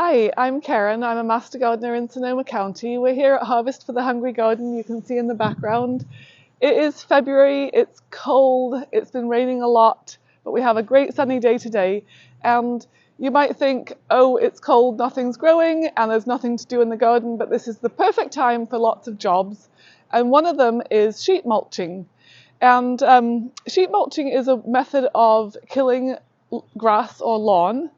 Hi, I'm Karen. I'm a Master Gardener in Sonoma County. We're here at Harvest for the Hungry Garden. You can see in the background. It is February, it's cold, it's been raining a lot, but we have a great sunny day today. And you might think, oh, it's cold, nothing's growing, and there's nothing to do in the garden, but this is the perfect time for lots of jobs. And one of them is sheet mulching. And sheet mulching is a method of killing grass or lawn.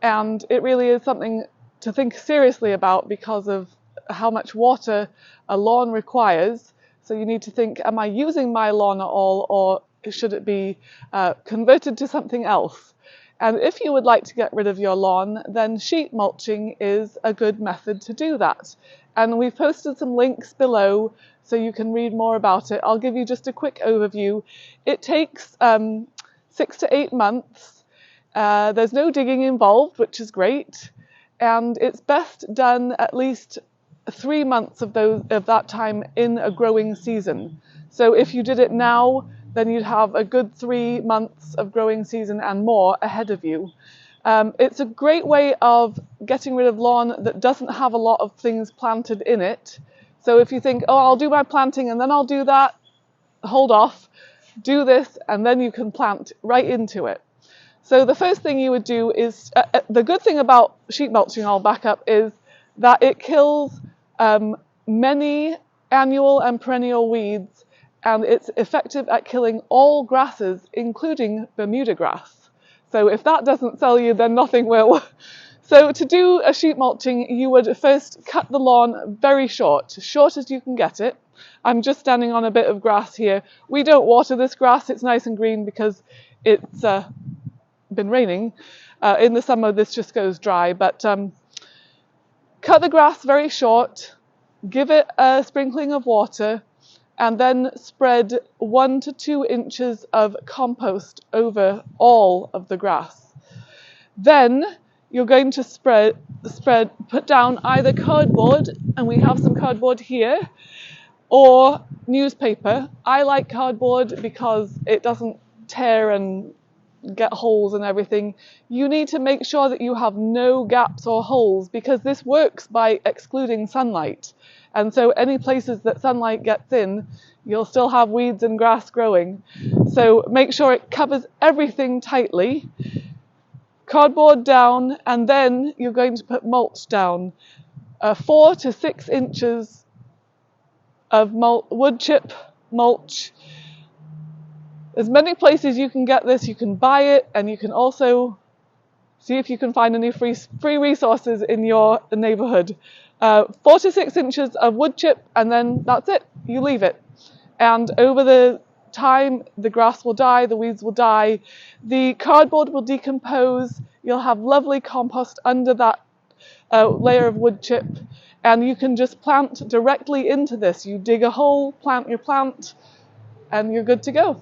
And it really is something to think seriously about because of how much water a lawn requires. So you need to think, am I using my lawn at all, or should it be converted to something else? And if you would like to get rid of your lawn, then sheet mulching is a good method to do that. And we've posted some links below so you can read more about it. I'll give you just a quick overview. It takes 6 to 8 months. There's no digging involved, which is great, and it's best done at least 3 months of that time in a growing season. So if you did it now, then you'd have a good 3 months of growing season and more ahead of you. It's a great way of getting rid of lawn that doesn't have a lot of things planted in it. So if you think, oh, I'll do my planting and then I'll do that, hold off, do this, and then you can plant right into it. So the first thing you would do is, the good thing about sheet mulching, I'll back up, is that it kills many annual and perennial weeds, and it's effective at killing all grasses, including Bermuda grass. So if that doesn't sell you, then nothing will. So to do a sheet mulching, you would first cut the lawn very short, as short as you can get it. I'm just standing on a bit of grass here. We don't water this grass, it's nice and green because it's been raining. In the summer this just goes dry, but cut the grass very short, give it a sprinkling of water, and then spread 1 to 2 inches of compost over all of the grass. Then you're going to put down either cardboard, and we have some cardboard here, or newspaper. I like cardboard because it doesn't tear and get holes and everything. You need to make sure that you have no gaps or holes because this works by excluding sunlight. And so any places that sunlight gets in, you'll still have weeds and grass growing. So make sure it covers everything tightly. Cardboard down, and then you're going to put mulch down. 4 to 6 inches of wood chip mulch. There's many places you can get this. You can buy it, and you can also see if you can find any free resources in your neighborhood. 4 to 6 inches of wood chip, and then that's it. You leave it. And over the time, the grass will die, the weeds will die, the cardboard will decompose, you'll have lovely compost under that layer of wood chip, and you can just plant directly into this. You dig a hole, plant your plant, and you're good to go.